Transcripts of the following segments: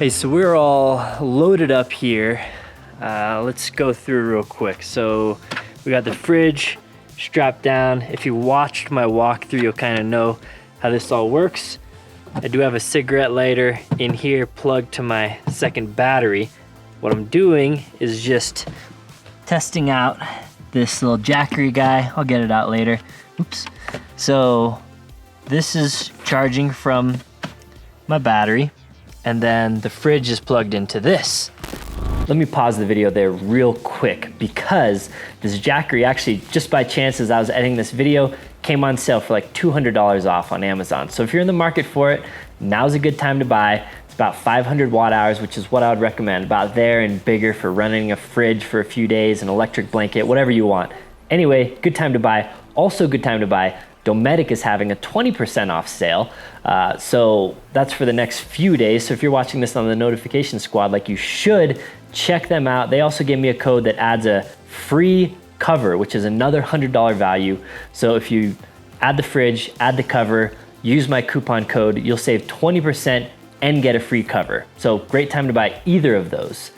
Hey, so we're all loaded up here. Let's go through real quick. So we got the fridge strapped down. If you watched my walkthrough, you'll kind of know how this all works. I do have a cigarette lighter in here plugged to my second battery. What I'm doing is just testing out this little Jackery guy. I'll get it out later. Oops. So this is charging from my battery, and then the fridge is plugged into this. Let me pause the video there real quick because this Jackery actually, just by chance as I was editing this video, came on sale for like $200 off on Amazon. So if you're in the market for it, now's a good time to buy. It's about 500 watt hours, which is what I would recommend. About there and bigger for running a fridge for a few days, an electric blanket, whatever you want. Anyway, good time to buy. Also good time to buy. Dometic is having a 20% off sale. So that's for the next few days. So if you're watching this on the notification squad, like you should, check them out. They also gave me a code that adds a free cover, which is another $100 value. So if you add the fridge, add the cover, use my coupon code, you'll save 20% and get a free cover. So great time to buy either of those.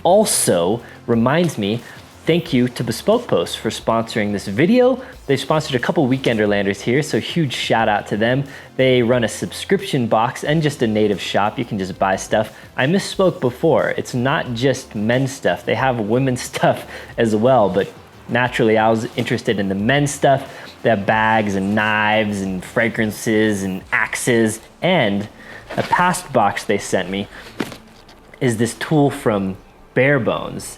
Also, reminds me, thank you to Bespoke Post for sponsoring this video. They've sponsored a couple Weekenderlanders here, so huge shout out to them. They run a subscription box and just a native shop. You can just buy stuff. I misspoke before. It's not just men's stuff. They have women's stuff as well, but naturally I was interested in the men's stuff. They have bags and knives and fragrances and axes, and a past box they sent me is this tool from Bare Bones.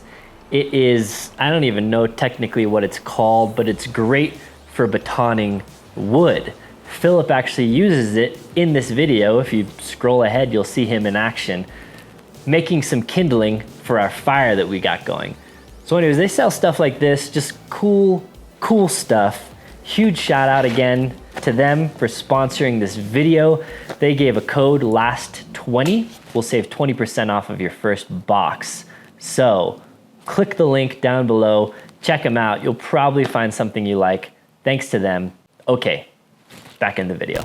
It is, I don't even know technically what it's called, but it's great for batoning wood. Philip actually uses it in this video. If you scroll ahead, you'll see him in action, making some kindling for our fire that we got going. So anyways, they sell stuff like this, just cool stuff. Huge shout out again to them for sponsoring this video. They gave a code LAST20. We'll save 20% off of your first box. So click the link down below, check them out. You'll probably find something you like. Thanks to them. Okay, back in the video.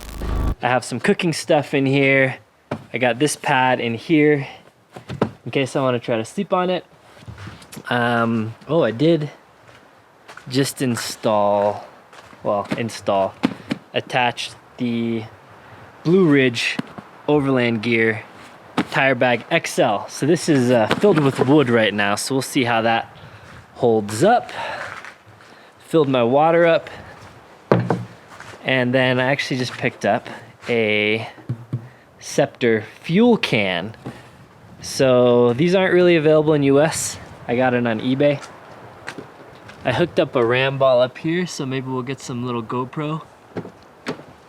I have some cooking stuff in here. I got this pad in here in case I want to try to sleep on it. Oh, I did just attach the Blue Ridge Overland gear tire bag XL. So this is filled with wood right now, so we'll see how that holds up. Filled my water up, and then I actually just picked up a Scepter fuel can. So these aren't really available in US. I got it on eBay. I hooked up a ram ball up here, so maybe we'll get some little GoPro.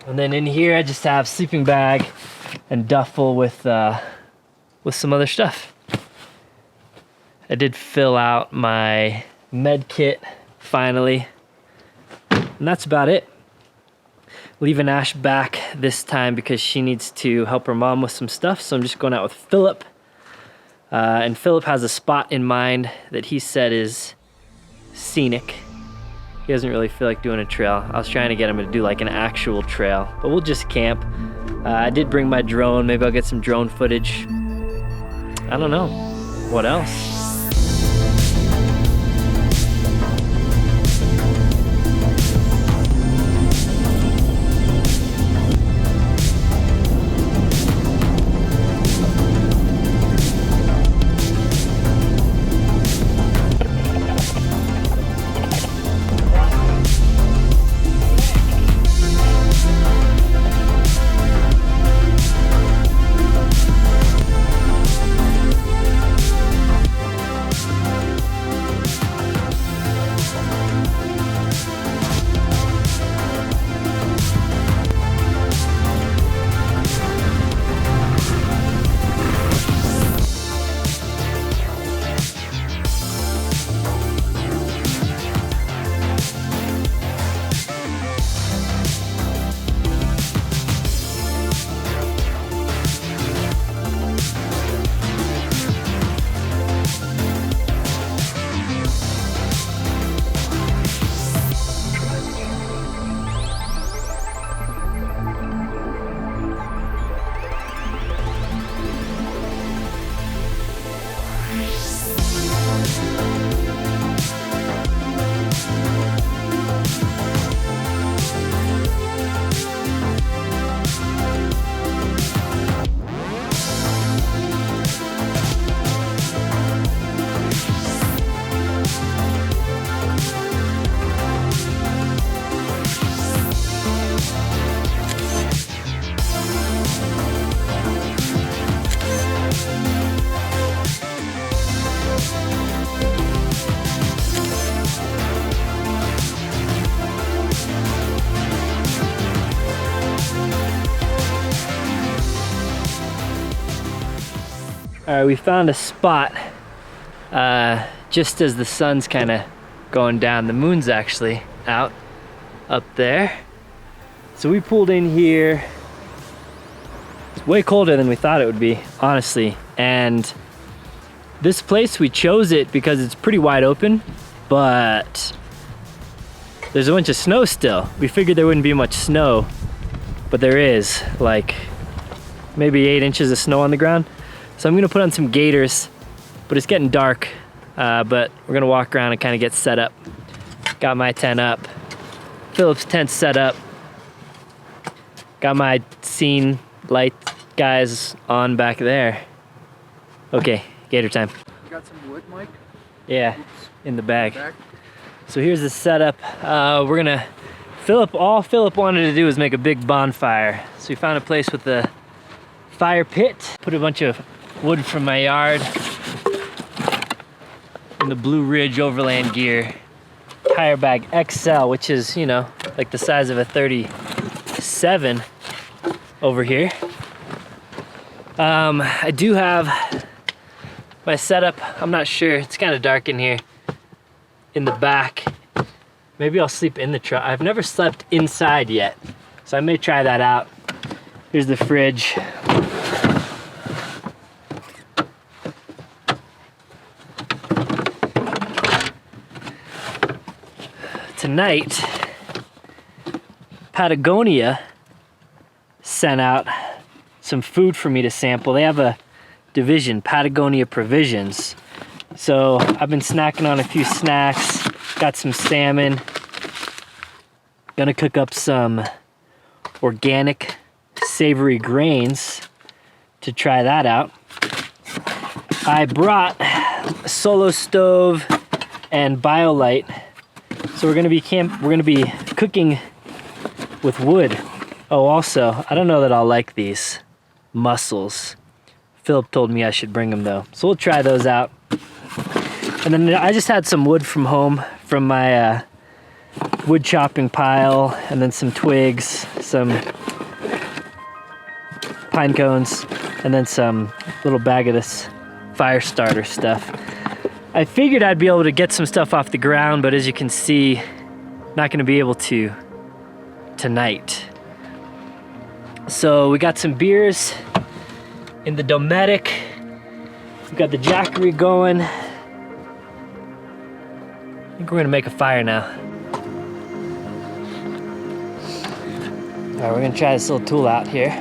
And then in here I just have sleeping bag and duffel with some other stuff. I did fill out my med kit finally, and that's about it. Leaving Ash back this time because she needs to help her mom with some stuff, so I'm just going out with Philip. And Philip has a spot in mind that he said is scenic. He doesn't really feel like doing a trail. I was trying to get him to do like an actual trail, but we'll just camp. I did bring my drone. Maybe I'll get some drone footage. I don't know. What else? All right, we found a spot just as the sun's kind of going down. The moon's actually out up there. So we pulled in here. It's way colder than we thought it would be, honestly. And this place, we chose it because it's pretty wide open, but there's a bunch of snow still. We figured there wouldn't be much snow, but there is like maybe 8 inches of snow on the ground. So I'm gonna put on some gaiters, but it's getting dark, but we're gonna walk around and kind of get set up. Got my tent up. Philip's tent set up. Got my scene light guys on back there. Okay, gator time. You got some wood, Mike? Yeah, Oops. in the bag. So here's the setup. We're gonna, all Philip wanted to do was make a big bonfire. So we found a place with a fire pit, put a bunch of wood from my yard, and the Blue Ridge Overland gear. Tire bag XL, which is, you know, like the size of a 37 over here. I do have my setup. I'm not sure, it's kind of dark in here. In the back. Maybe I'll sleep in the truck. I've never slept inside yet, so I may try that out. Here's the fridge. Tonight, Patagonia sent out some food for me to sample. They have a division, Patagonia Provisions. So I've been snacking on a few snacks, got some salmon. Gonna cook up some organic savory grains to try that out. I brought a solo stove and BioLite. So we're gonna be cooking with wood. Oh, also, I don't know that I'll like these mussels. Philip told me I should bring them though. So we'll try those out. And then I just had some wood from home, from my wood chopping pile, and then some twigs, some pine cones, and then some little bag of this fire starter stuff. I figured I'd be able to get some stuff off the ground, but as you can see, not gonna be able to tonight. So we got some beers in the Dometic. We've got the Jackery going. I think we're gonna make a fire now. All right, we're gonna try this little tool out here.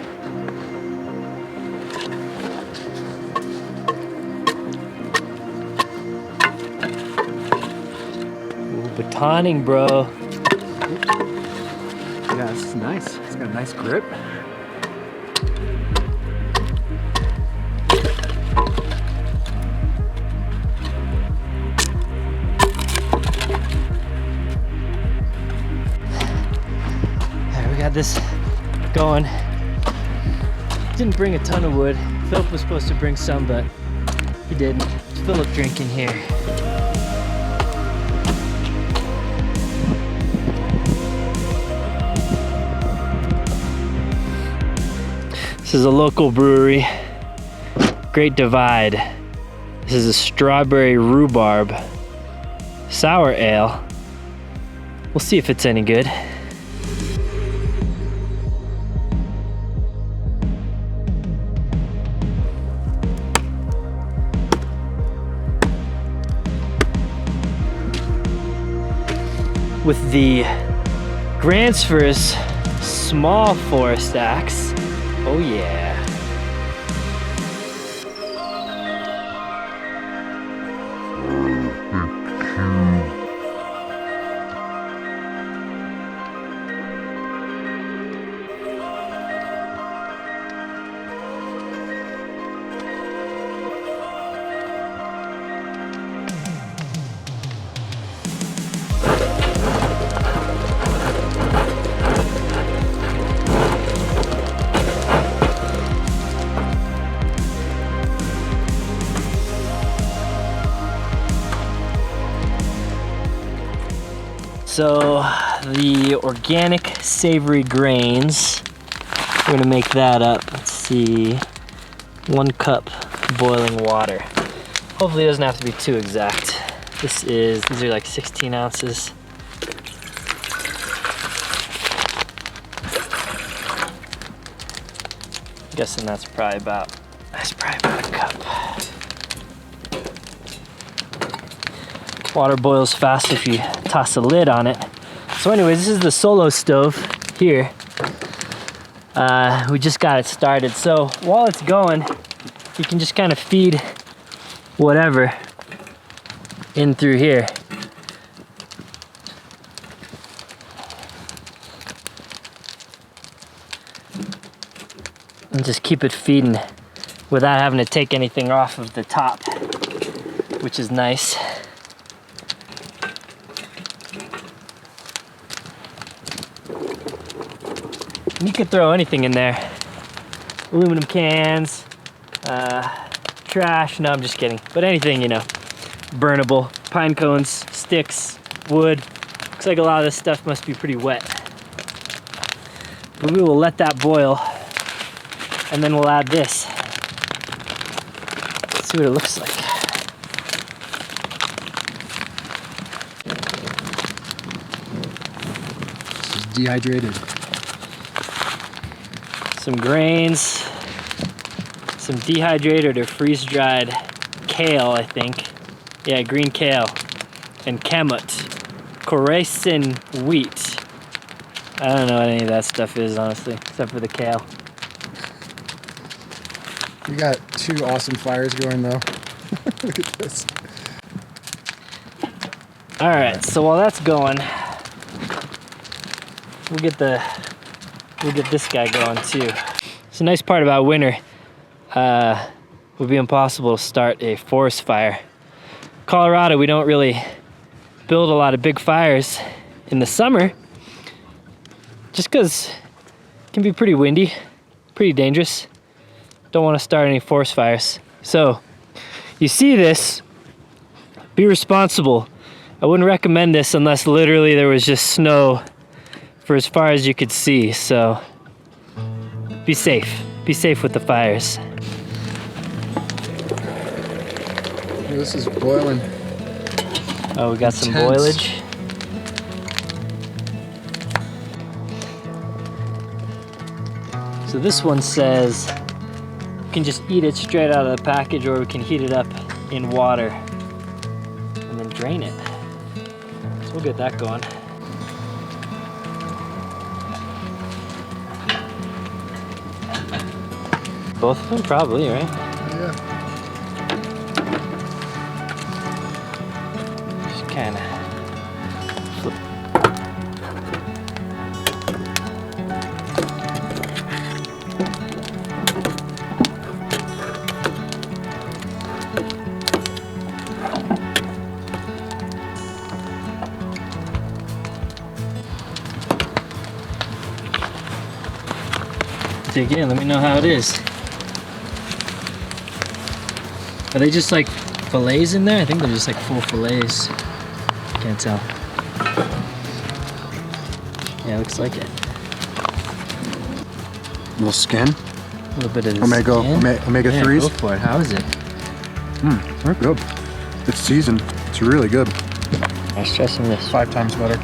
Ooh, batoning, bro. Yeah, this is nice. It's got a nice grip. Got this going. Didn't bring a ton of wood. Philip was supposed to bring some, but he didn't. It's Philip drinking here. This is a local brewery, Great Divide. This is a strawberry rhubarb sour ale. We'll see if it's any good. With the Gransfors small forest axe. Oh yeah. So the organic savory grains, we're gonna make that up. Let's see, 1 cup boiling water. Hopefully it doesn't have to be too exact. These are like 16 ounces. I'm guessing that's probably about a cup. Water boils fast if you toss a lid on it. So anyways, this is the solo stove here. We just got it started. So while it's going, you can just kind of feed whatever in through here. And just keep it feeding without having to take anything off of the top, which is nice. You could throw anything in there. Aluminum cans, trash, no, I'm just kidding. But anything, you know, burnable. Pine cones, sticks, wood. Looks like a lot of this stuff must be pretty wet. But we will let that boil, and then we'll add this. Let's see what it looks like. This is dehydrated. Some grains, some dehydrated or freeze-dried kale, I think. Yeah, green kale. And kamut, Khorasan wheat. I don't know what any of that stuff is, honestly, except for the kale. We got 2 awesome fires going though. Look at this. All right, so while that's going, we'll get this guy going too. It's a nice part about winter. It would be impossible to start a forest fire. Colorado, we don't really build a lot of big fires in the summer, just because it can be pretty windy, pretty dangerous. Don't want to start any forest fires. So, you see this, be responsible. I wouldn't recommend this unless literally there was just snow for as far as you could see, so be safe. Be safe with the fires. This is boiling. Oh, we got some Intense. boilage. So this one says you can just eat it straight out of the package, or we can heat it up in water and then drain it. So we'll get that going. Both of them, probably, right? Yeah. Just kind of flip. Dig in, let me know how it is. Are they just like fillets in there? I think they're just like full fillets. Can't tell. Yeah, looks like it. A little skin. A little bit of the Omega yeah, 3s. Go for it. How is it? They're good. It's seasoned. It's really good. Let's try some of this. 5 times better.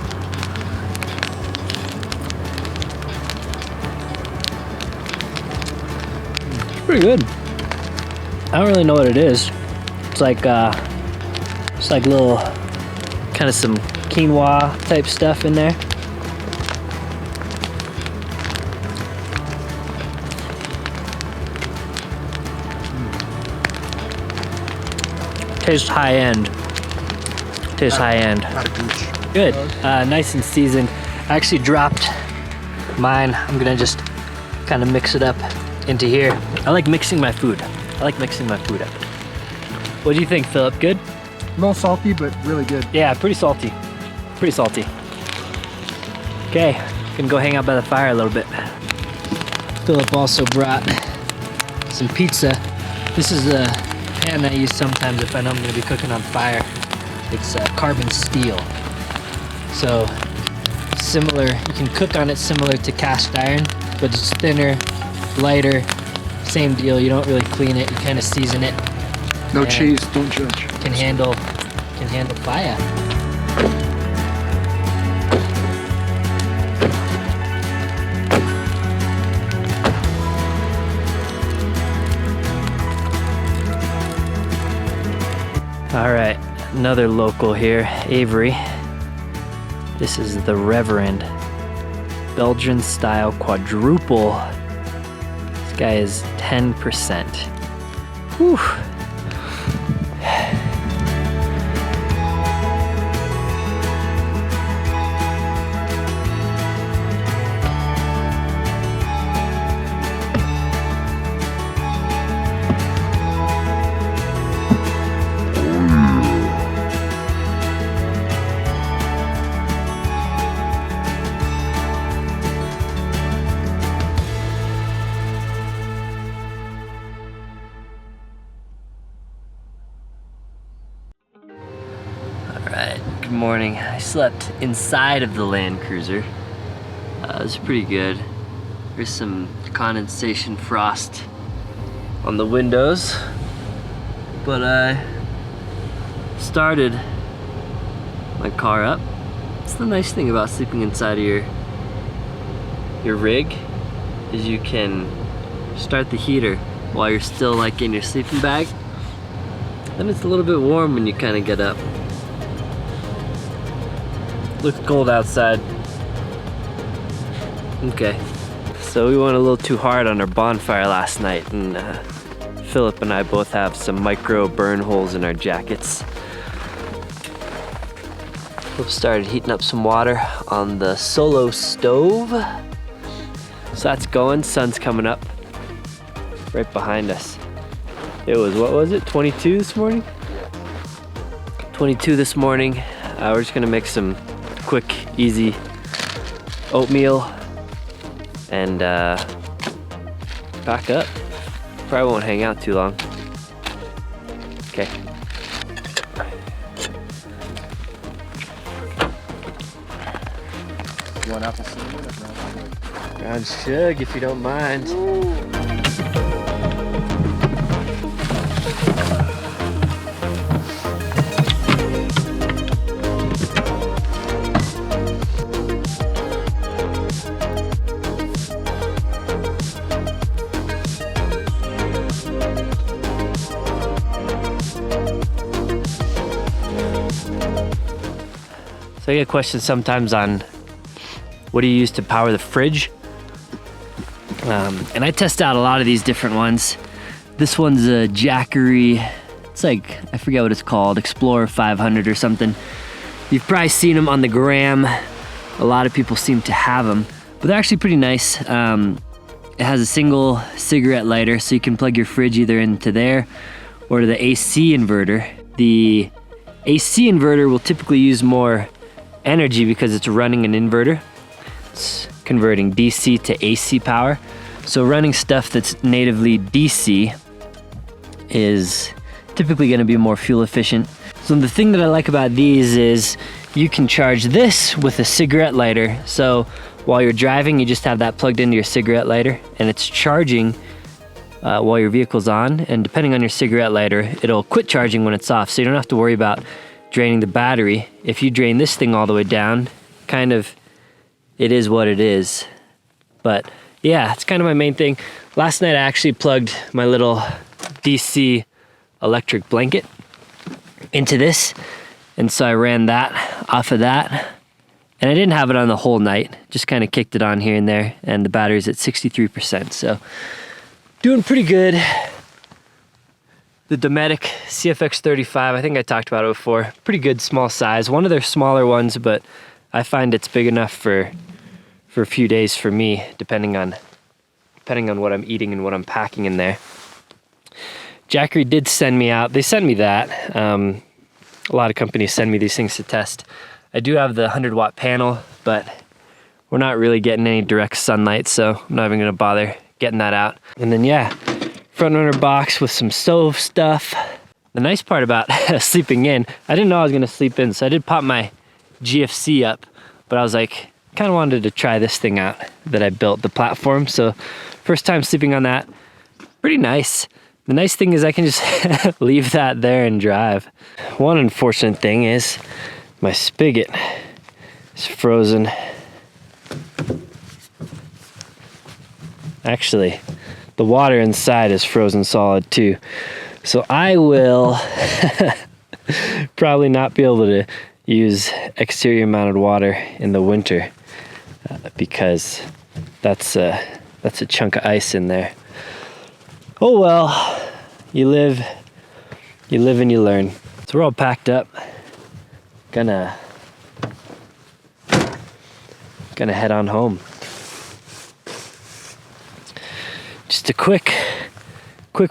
It's pretty good. I don't really know what it is. It's like little, kind of some quinoa type stuff in there. Tastes high end. Tastes high end. Out of gooch. Good. Nice and seasoned. I actually dropped mine. I'm gonna just kind of mix it up into here. I like mixing my food. I like mixing my food up. What do you think, Philip? Good? A little salty, but really good. Yeah, pretty salty. Pretty salty. Okay, gonna go hang out by the fire a little bit. Philip also brought some pizza. This is a pan I use sometimes if I know I'm gonna be cooking on fire. It's carbon steel. So similar, you can cook on it similar to cast iron, but it's thinner, lighter, same deal. You don't really clean it. You kind of season it. No cheese, don't judge. Can handle fire. All right, another local here, Avery. This is the Reverend Belgian style quadruple. This guy is 10%. Whew. Good morning. I slept inside of the Land Cruiser. It was pretty good. There's some condensation frost on the windows, but I started my car up. It's the nice thing about sleeping inside of your rig is you can start the heater while you're still like in your sleeping bag. Then it's a little bit warm when you kind of get up. Looks cold outside. Okay. So we went a little too hard on our bonfire last night, and Philip and I both have some micro burn holes in our jackets. Philip started heating up some water on the solo stove. So that's going, sun's coming up right behind us. It was, what was it, 22 this morning? 22 this morning. We're just gonna make some quick, easy oatmeal and pack up. Probably won't hang out too long. Okay. You want apple cinnamon? Brown sugar, if you don't mind. So I get questions sometimes on what do you use to power the fridge? And I test out a lot of these different ones. This one's a Jackery, it's like, I forget what it's called, Explorer 500 or something. You've probably seen them on the gram. A lot of people seem to have them, but they're actually pretty nice. It has a single cigarette lighter, so you can plug your fridge either into there or to the AC inverter. The AC inverter will typically use more energy because it's running an inverter. It's converting DC to AC power. So running stuff that's natively DC is typically going to be more fuel efficient. So the thing that I like about these is you can charge this with a cigarette lighter. So while you're driving, you just have that plugged into your cigarette lighter and it's charging while your vehicle's on. And depending on your cigarette lighter, it'll quit charging when it's off. So you don't have to worry about draining the battery. If you drain this thing all the way down, kind of, it is what it is. But yeah, it's kind of my main thing. Last night I actually plugged my little DC electric blanket into this. And so I ran that off of that. And I didn't have it on the whole night, just kind of kicked it on here and there. And the battery's at 63%, so doing pretty good. The Dometic CFX 35, I think I talked about it before. Pretty good small size. One of their smaller ones, but I find it's big enough for a few days for me, depending on what I'm eating and what I'm packing in there. Jackery did send me out. They sent me that. A lot of companies send me these things to test. I do have the 100-watt panel, but we're not really getting any direct sunlight, so I'm not even gonna bother getting that out. And then yeah, 4Runner box with some stove stuff. The nice part about sleeping in, I didn't know I was gonna sleep in, so I did pop my GFC up, but I was like, kind of wanted to try this thing out that I built, the platform. So first time sleeping on that, pretty nice. The nice thing is I can just leave that there and drive. One unfortunate thing is my spigot is frozen. Actually, the water inside is frozen solid too. So I will probably not be able to use exterior mounted water in the winter because that's a chunk of ice in there. Oh well, you live and you learn. So we're all packed up. Gonna head on home. Just a quick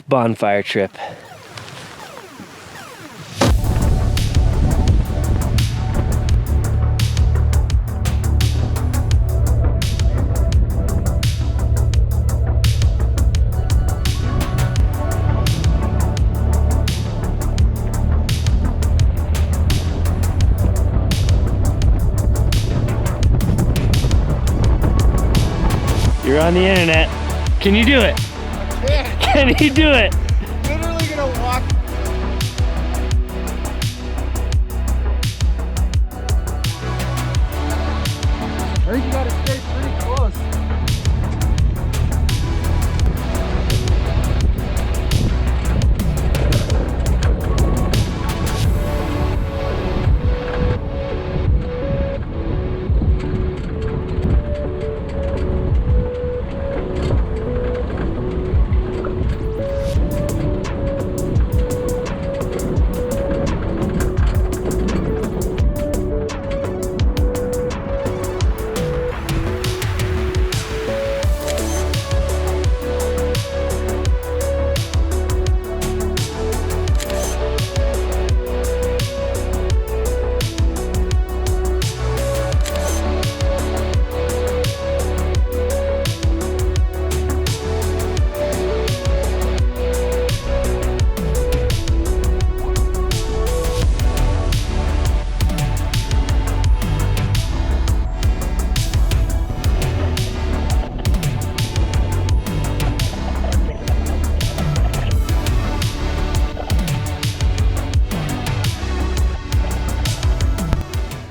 bonfire trip. You're on the internet. Can you do it? I can't. Can you do it? Literally gonna walk. I think you gotta stay pretty close.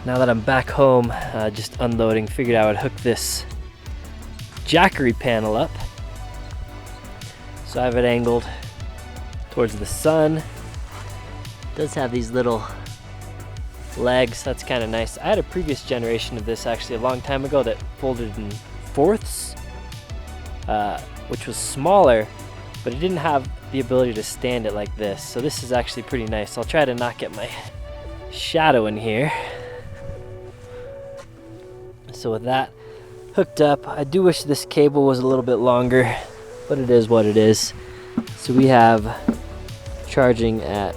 Now that I'm back home, just unloading, figured I would hook this jackery panel up. So I have it angled towards the sun. It does have these little legs, that's kind of nice. I had a previous generation of this actually a long time ago that folded in fourths, which was smaller, but it didn't have the ability to stand it like this. So this is actually pretty nice. I'll try to not get my shadow in here. So with that hooked up, I do wish this cable was a little bit longer, but it is what it is. So we have charging at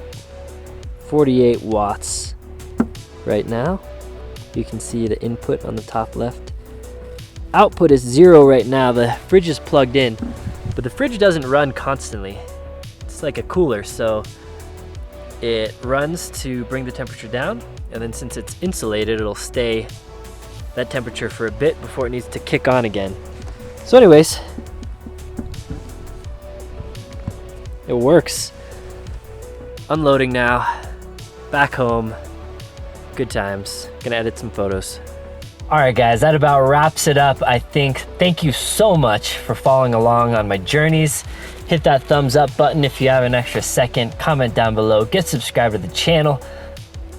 48 watts right now. You can see the input on the top left. Output is 0 right now. The fridge is plugged in, but the fridge doesn't run constantly. It's like a cooler, so it runs to bring the temperature down, and then since it's insulated, it'll stay that temperature for a bit before it needs to kick on again. So anyways, it works. Unloading now, back home, good times. Gonna edit some photos. All right guys, that about wraps it up, I think. Thank you so much for following along on my journeys. Hit that thumbs up button if you have an extra second. Comment down below, get subscribed to the channel.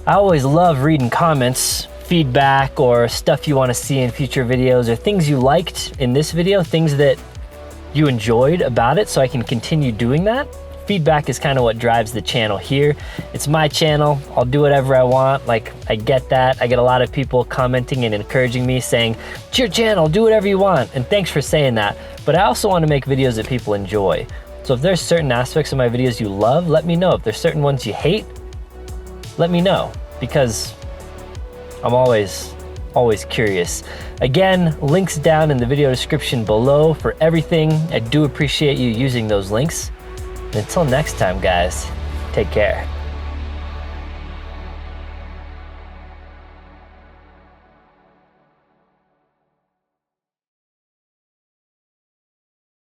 I always love reading comments, feedback, or stuff you want to see in future videos, or things you liked in this video, things that you enjoyed about it, so I can continue doing that. Feedback is kind of what drives the channel here. It's my channel, I'll do whatever I want. Like, I get that. I get a lot of people commenting and encouraging me, saying, it's your channel, do whatever you want, and thanks for saying that. But I also want to make videos that people enjoy. So if there's certain aspects of my videos you love, let me know. If there's certain ones you hate, let me know, because I'm always curious. Again, links down in the video description below for everything. I do appreciate you using those links. And until next time, guys, take care.